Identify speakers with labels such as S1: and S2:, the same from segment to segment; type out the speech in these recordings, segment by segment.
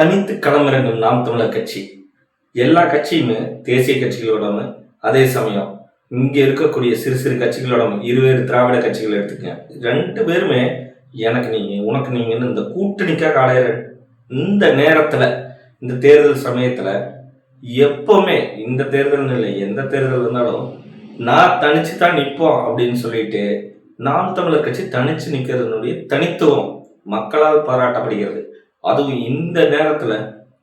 S1: தனித்து களமிறங்கும் நாம் தமிழர் கட்சி. எல்லா கட்சியுமே தேசிய கட்சிகளோட, அதே சமயம் இங்க இருக்கக்கூடிய சிறு சிறு கட்சிகளோட, இருவேறு திராவிட கட்சிகள் எடுத்துக்க, 2 பேருமே எனக்கு நீங்க உனக்கு நீங்கன்னு இந்த கூட்டணிக்காக அலையிற இந்த நேரத்துல, இந்த தேர்தல் சமயத்துல எப்பவுமே, இந்த தேர்தல் இல்லை எந்த தேர்தல் இருந்தாலும் நான் தனிச்சு தான் நிற்போம் அப்படின்னு சொல்லிட்டு நாம் தமிழர் கட்சி தனிச்சு நிற்கிறதுனுடைய தனித்துவம் மக்களால் பாராட்டப்படுகிறது. அதுவும் இந்த நேரத்துல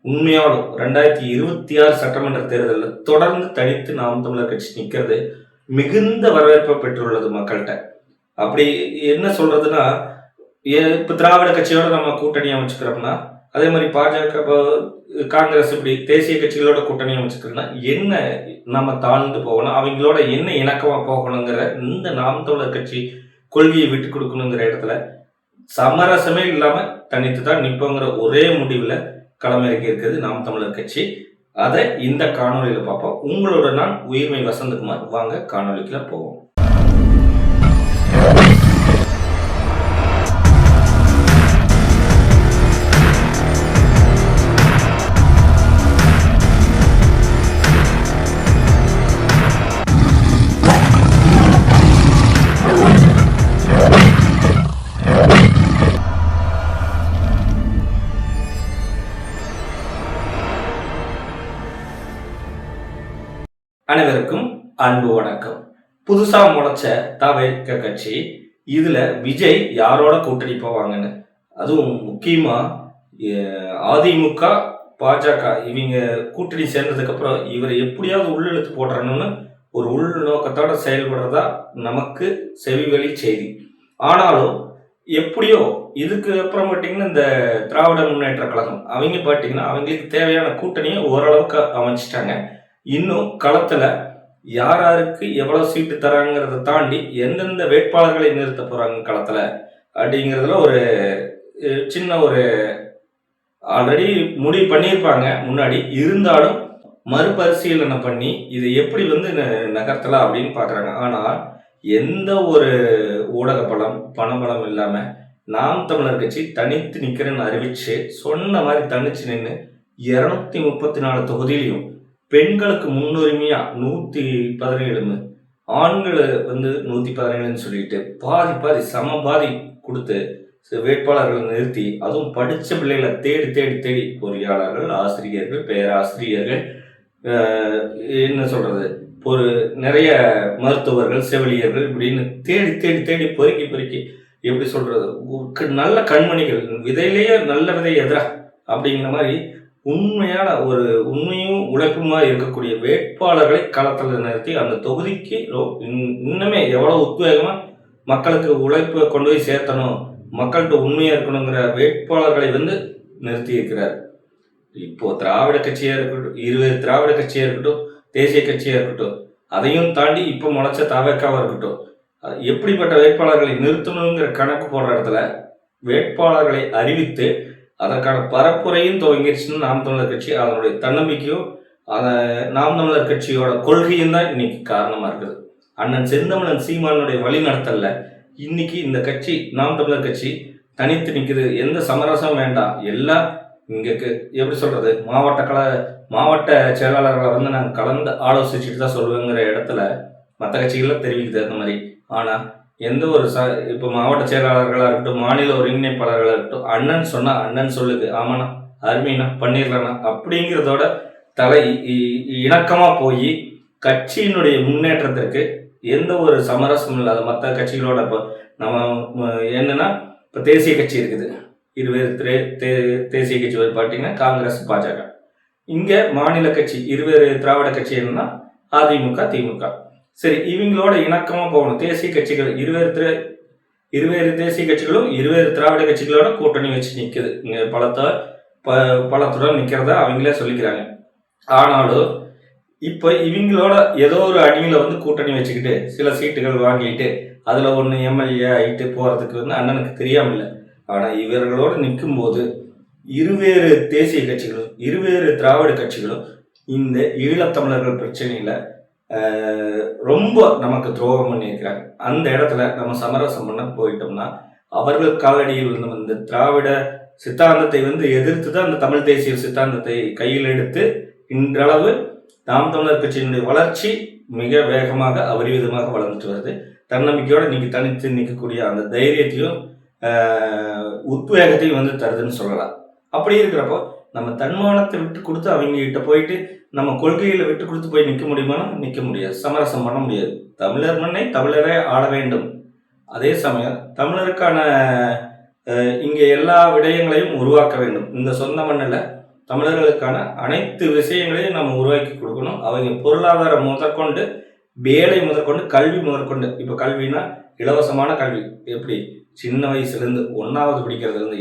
S1: உண்மையாலும் 2026 சட்டமன்ற தேர்தலில் தொடர்ந்து தனித்து நாம் தமிழர் கட்சி நிற்கிறது மிகுந்த வரவேற்பை பெற்றுள்ளது மக்கள்கிட்ட. அப்படி என்ன சொல்றதுன்னா, இப்ப திராவிட கட்சியோட நம்ம கூட்டணி அமைச்சுக்கிறோம்னா, அதே மாதிரி பாஜக, காங்கிரஸ், இப்படி தேசிய கட்சிகளோட கூட்டணி அமைச்சுக்கிறோம்னா என்ன நம்ம தாழ்ந்து போகணும், அவங்களோட என்ன இணக்கமா போகணுங்கிற இந்த நாம் தமிழர் கட்சி கொள்கையை விட்டு கொடுக்கணுங்கிற இடத்துல சமரசமே இல்லாம தனித்து தான் நிற்போங்கிற ஒரே முடிவுல களமிறக்கி இருக்கிறது நாம் தமிழர் கட்சி. அதை இந்த காணொலியில பார்ப்போம். உங்களோட நான் உயிர்மை வசந்தகுமார். வாங்க காணொலிக்குள்ள போவோம். அனைவருக்கும் அன்பு வணக்கம். புதுசா முளைச்ச தவிக கட்சி, இதுல விஜய் யாரோட கூட்டணி போவாங்கன்னு, அதுவும் முக்கியமா அதிமுக, பாஜக இவங்க கூட்டணி சேர்ந்ததுக்கு அப்புறம் இவரை எப்படியாவது உள்ளெழுத்து போடுறணும்னு ஒரு உள்நோக்கத்தோட செயல்படுறதா நமக்கு செவிவழி செய்தி. ஆனாலும் எப்படியோ இதுக்கு அப்புறம் பார்த்தீங்கன்னா, இந்த திராவிட முன்னேற்ற கழகம் அவங்க பார்த்தீங்கன்னா அவங்களுக்கு தேவையான கூட்டணியை ஓரளவுக்கு அமைச்சிட்டாங்க. இன்னும் களத்துல யார் யாருக்கு எவ்வளவு சீட்டு தராங்கிறத தாண்டி எந்தெந்த வேட்பாளர்களை நிறுத்த போறாங்க களத்துல அப்படிங்கிறதுல ஒரு சின்ன ஒரு ஆல்ரெடி முடிவு பண்ணியிருப்பாங்க முன்னாடி. இருந்தாலும் மறுபரிசீலனை பண்ணி இதை எப்படி நகர்த்தலாம் அப்படின்னு பாக்குறாங்க. ஆனால் எந்த ஒரு ஊடக பலம், பணபலம் இல்லாம நாம் தமிழர் கட்சி தனித்து நிக்கிறேன்னு அறிவிச்சு சொன்ன மாதிரி தனிச்சு நின்று 234 தொகுதியிலையும் பெண்களுக்கு முன்னுரிமையா 117, ஆண்களை 117 சொல்லிட்டு பாதி சமபாதி கொடுத்து வேட்பாளர்களை நிறுத்தி, அதுவும் படிச்ச பிள்ளைகளை தேடி தேடி தேடி பொறியாளர்கள், ஆசிரியர்கள், பேராசிரியர்கள், என்ன சொல்றது, ஒரு நிறைய மருத்துவர்கள், செவிலியர்கள் இப்படின்னு தேடி தேடி தேடி பொறுக்கி எப்படி சொல்றது, நல்ல கண்மணிகள், விதையிலேயே நல்ல விதை எதிரா அப்படிங்கிற மாதிரி உண்மையான ஒரு உண்மையும் உழைப்புமா இருக்கக்கூடிய வேட்பாளர்களை களத்தில் நிறுத்தி அந்த தொகுதிக்கு இன்னுமே எவ்வளவு உத்வேகமா மக்களுக்கு உழைப்பை கொண்டு போய் சேர்த்தணும், மக்கள்கிட்ட உண்மையா இருக்கணுங்கிற வேட்பாளர்களை நிறுத்தி இருக்கிறார். இப்போ திராவிட கட்சியா இருக்கட்டும், இருவேறு திராவிட கட்சியா இருக்கட்டும், தேசிய கட்சியா இருக்கட்டும், அதையும் தாண்டி இப்போ முளைச்ச தவக்காவா இருக்கட்டும், எப்படிப்பட்ட வேட்பாளர்களை நிறுத்தணுங்கிற கணக்கு போடுற இடத்துல வேட்பாளர்களை அறிவித்து அதற்கான பரப்புரையும் துவங்கிருச்சுன்னு நாம் தமிழர் கட்சி, அதனுடைய தன்னம்பிக்கையும் நாம் தமிழர் கட்சியோட கொள்கையும் தான் இன்னைக்கு காரணமா இருக்குது. அண்ணன் செந்தமிழன் சீமானுடைய வழி நடத்தல இன்னைக்கு இந்த கட்சி, நாம் தமிழர் கட்சி தனித்து நிற்குது. எந்த சமரசம் வேண்டாம். எல்லாம் இங்க எப்படி சொல்றது, மாவட்ட செயலாளர்களை நாங்கள் கலந்து ஆலோசிச்சுட்டு தான் சொல்லுவேங்கிற இடத்துல மற்ற கட்சிகள்லாம் தெரிவிக்குது அந்த மாதிரி. ஆனா எந்த ஒரு இப்போ மாவட்ட செயலாளர்களாக இருக்கட்டும், மாநில ஒருங்கிணைப்பாளர்களாக இருக்கட்டும், அண்ணன் சொன்னா அண்ணன் சொல்லுது, ஆமாண்ணா அருமைண்ணா பண்ணிடலண்ணா அப்படிங்கிறதோட தலை இணக்கமா போய் கட்சியினுடைய முன்னேற்றத்திற்கு எந்த ஒரு சமரசமும் இல்லாத மற்ற கட்சிகளோட இப்போ நம்ம என்னன்னா, இப்போ தேசிய கட்சி இருக்குது, இருவேறு தேசிய கட்சி பார்த்தீங்கன்னா காங்கிரஸ், பாஜக. இங்க மாநில கட்சி இருவேறு திராவிட கட்சி என்னன்னா அதிமுக, திமுக. சரி, இவங்களோட இணக்கமா போகணும். தேசிய கட்சிகள் இருவேறு தேசிய கட்சிகளும் இருவேறு திராவிட கட்சிகளோட கூட்டணி வச்சு நிக்குது. இங்க பலத்துடன் நிக்கிறதா அவங்களே சொல்லிக்கிறாங்க. ஆனாலும் இப்ப இவங்களோட ஏதோ ஒரு அணியில கூட்டணி வச்சுக்கிட்டு சில சீட்டுகள் வாங்கிட்டு அதுல ஒண்ணு எம்எல்ஏ ஆகிட்டு போறதுக்கு அண்ணனுக்கு தெரியாம இல்லை. ஆனா இவர்களோட நிற்கும் போது இருவேறு தேசிய கட்சிகளும் இருவேறு திராவிட கட்சிகளும் இந்த ஈழத்தமிழர்கள் பிரச்சனையில ரொம்ப நமக்கு துரோகம் பண்ணியிருக்கிறாங்க. அந்த இடத்துல நம்ம சமரசம் பண்ண போயிட்டோம்னா அவர்கள் காலடியில் இந்த திராவிட சித்தாந்தத்தை எதிர்த்து தான் அந்த தமிழ் தேசிய சித்தாந்தத்தை கையில் எடுத்து இன்றளவு நாம் தமிழர் கட்சியினுடைய வளர்ச்சி மிக வேகமாக அபரிவிதமாக வளர்ந்துட்டு வருது. தன்னம்பிக்கையோடு இன்னைக்கு தனித்து நிற்கக்கூடிய அந்த தைரியத்தையும் உத்வேகத்தையும் தருதுன்னு சொல்லலாம். அப்படி இருக்கிறப்போ நம்ம தன்மானத்தை விட்டு கொடுத்து அவங்க கிட்ட போயிட்டு நம்ம கொள்கைகளை விட்டு கொடுத்து போய் நிற்க முடியுமானா நிற்க முடியாது, சமரசம் பண்ண முடியாது. தமிழர் மண்ணை தமிழரே ஆள வேண்டும். அதே சமயம் தமிழருக்கான இங்கே எல்லா விடயங்களையும் உருவாக்க வேண்டும். இந்த சொந்த மண்ணில் தமிழர்களுக்கான அனைத்து விஷயங்களையும் நம்ம உருவாக்கி கொடுக்கணும். அவங்க பொருளாதாரம் முதற்கொண்டு, வேலை முதற்கொண்டு, கல்வி முதற்கொண்டு. இப்போ கல்வினா இலவசமான கல்வி, எப்படி சின்ன வயசுலேருந்து 1வது படிக்கிறதுலேருந்து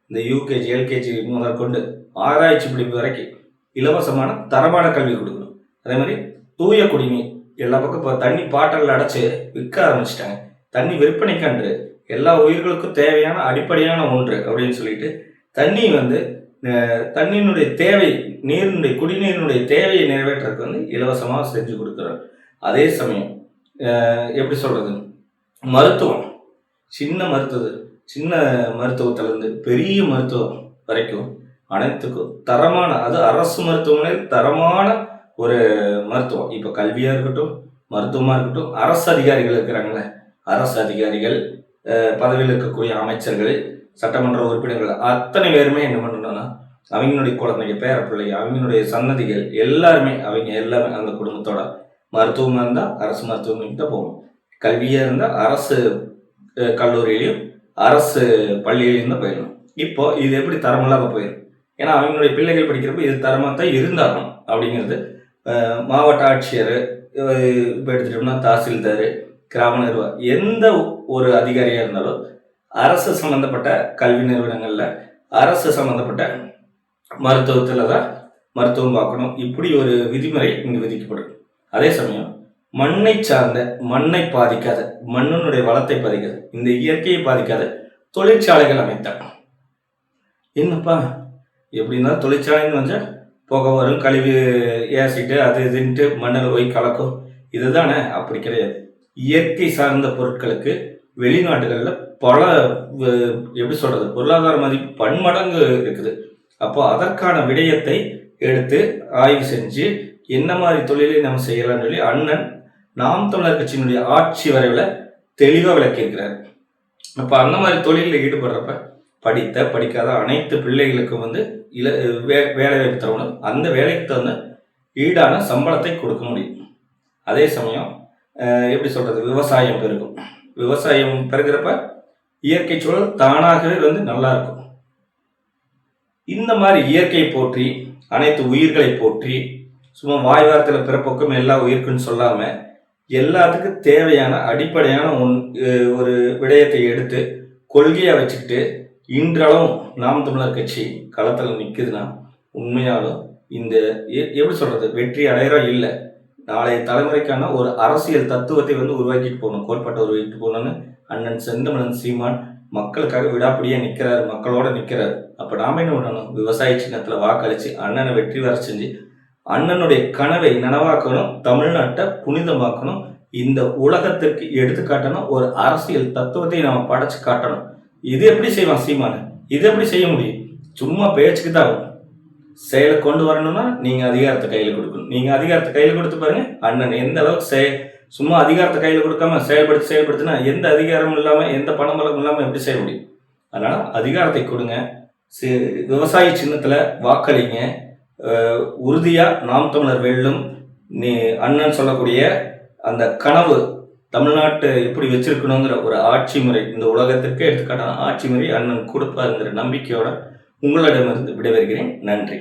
S1: இந்த யூகேஜி எல்கேஜி முதற்கொண்டு ஆராய்ச்சி படிப்பு வரைக்கும் இலவசமான தரமான கல்வி கொடுக்கணும். அதே மாதிரி தூய குடிநீர் எல்லா பக்கம் இப்போ தண்ணி பாட்டில் அடைச்சி விற்க ஆரம்பிச்சிட்டாங்க. தண்ணி விற்பனைக்கன்று எல்லா உயிர்களுக்கும் தேவையான அடிப்படையான ஒன்று அப்படின்னு சொல்லிட்டு தண்ணி தண்ணியினுடைய தேவை, நீரினுடைய குடிநீரினுடைய தேவையை நிறைவேற்றுறதுக்கு இலவசமாக செஞ்சு கொடுக்குறோம். அதே சமயம் எப்படி சொல்கிறது, மருத்துவம், சின்ன மருத்துவத்திலேருந்து பெரிய மருத்துவம் வரைக்கும் அனைத்துக்கும் தரமான, அது அரசு மருத்துவமனையில் தரமான ஒரு மருத்துவம். இப்போ கல்வியாக இருக்கட்டும், மருத்துவமாக இருக்கட்டும், அரசு அதிகாரிகள் இருக்கிறாங்களே, அரசு அதிகாரிகள், பதவியில் இருக்கக்கூடிய அமைச்சர்கள், சட்டமன்ற உறுப்பினர்கள் அத்தனை பேருமே என்ன பண்ணணும்னா அவங்களுடைய குழந்தைங்க, பேரப்பிள்ளை, அவங்களுடைய சன்னதிகள் எல்லாருமே அந்த குடும்பத்தோட மருத்துவமாக இருந்தால் அரசு மருத்துவமனைக்கு தான் போகணும். கல்வியாக இருந்தால் அரசு கல்லூரியிலையும் அரசு பள்ளியிலையும் தான் போயிடணும். இப்போ இது எப்படி தரமில்லாத போயிடும்? ஏன்னா அவங்களுடைய பிள்ளைகள் படிக்கிறப்ப இது தரமாக தான் இருந்தாலும் அப்படிங்கிறது மாவட்ட ஆட்சியர், இப்போ எடுத்துட்டோம்னா தாசில்தார், கிராம நிர்வாகம், எந்த ஒரு அதிகாரியாக இருந்தாலும் அரசு சம்மந்தப்பட்ட கல்வி நிறுவனங்களில் அரசு சம்மந்தப்பட்ட மருத்துவத்தில் தான் மருத்துவம் பார்க்கணும். இப்படி ஒரு விதிமுறை இங்கு விதிக்கப்படும். அதே சமயம் மண்ணை சார்ந்த, மண்ணை பாதிக்காத, மண்ணினுடைய வளத்தை பாதிக்காத, இந்த இயற்கையை பாதிக்காத தொழிற்சாலைகள் அமைத்தாங்க. என்னப்பா எப்படின்னா தொழிற்சாலைன்னு வந்தால் புகை வரும், கழிவு ஏசிட்டு அது இதுன்ட்டு மண்ணில் போய் கலக்கும், இதுதானே? அப்படி கிடையாது. இயற்கை சார்ந்த பொருட்களுக்கு வெளிநாடுகளில் பல எப்படி சொல்கிறது, பொருளாதார மதிப்பு பன்மடங்கு இருக்குது. அப்போ அதற்கான விடயத்தை எடுத்து ஆய்வு செஞ்சு என்ன மாதிரி தொழிலை நம்ம செய்யலாம்னு சொல்லி அண்ணன் நாம் தமிழர் கட்சியினுடைய ஆட்சி வரைவில் தெளிவாக விளக்கியிருக்கிறார். அப்போ அந்த மாதிரி தொழிலில் ஈடுபடுறப்ப படித்த படிக்காத அனைத்து பிள்ளைகளுக்கும் வேலை வாய்ப்பு தரணும். அந்த வேலைக்கு தகுந்த ஈடான சம்பளத்தை கொடுக்க முடியும். அதே சமயம் எப்படி சொல்கிறது, விவசாயம் பெருகும். விவசாயம் பெருகிறப்ப இயற்கை சூழல் தானாகவே நல்லா இருக்கும். இந்த மாதிரி இயற்கையை போற்றி, அனைத்து உயிர்களை போற்றி, சும்மா வாய் வார்த்தையில் பிறப்போக்கம் எல்லா உயிருக்குன்னு சொல்லாமல் எல்லாத்துக்கும் தேவையான அடிப்படையான ஒரு விடயத்தை எடுத்து கொள்கையாக வச்சுக்கிட்டு இன்றளவும் நாம் தமிழர் கட்சி களத்தில் நிற்குதுன்னா உண்மையாலும் இந்த எப்படி சொல்கிறது, வெற்றி அடையிறோம் இல்லை, நாளைய தலைமுறைக்கான ஒரு அரசியல் தத்துவத்தை உருவாக்கிட்டு போகணும், கோட்பாட்டை உருவாக்கிட்டு போகணும்னு அண்ணன் செந்தமிழன் சீமான் மக்களுக்காக விடாப்பிடியாக நிற்கிறாரு, மக்களோட நிற்கிறாரு. அப்போ நாம் என்ன பண்ணணும், விவசாய சின்னத்தில் வாக்களித்து அண்ணனை வெற்றி வர செஞ்சு அண்ணனுடைய கனவை நனவாக்கணும், தமிழ்நாட்டை புனிதமாக்கணும், இந்த உலகத்திற்கு எடுத்துக்காட்டணும், ஒரு அரசியல் தத்துவத்தை நாம் படைச்சு காட்டணும். இது எப்படி செய்வான் சீமானு? இது எப்படி செய்ய முடியும்? சும்மா பேச்சுக்கு தான். செயலை கொண்டு வரணும்னா நீங்கள் அதிகாரத்தை கையில் கொடுக்கணும். நீங்கள் அதிகாரத்தை கையில் கொடுத்து பாருங்க, அண்ணன் எந்த அளவுக்கு சும்மா அதிகாரத்தை கையில் கொடுக்காம செயல்படுத்தினா எந்த அதிகாரமும் இல்லாமல் எந்த பணபலம் இல்லாமல் எப்படி செய்ய முடியும்? அதனால் அதிகாரத்தை கொடுங்க, விவசாய சின்னத்தில் வாக்களிங்க, உறுதியாக நாம் தமிழர் வெல்லும். அண்ணன் சொல்லக்கூடிய அந்த கனவு தமிழ்நாட்டை எப்படி வச்சிருக்கணுங்கிற ஒரு ஆட்சி முறை, இந்த உலகத்திற்கே எடுத்துக்காட்டான ஆட்சி முறை அண்ணன் கொடுப்பாருங்கிற நம்பிக்கையோட உங்களிடமிருந்து விடைபெறுகிறேன். நன்றி.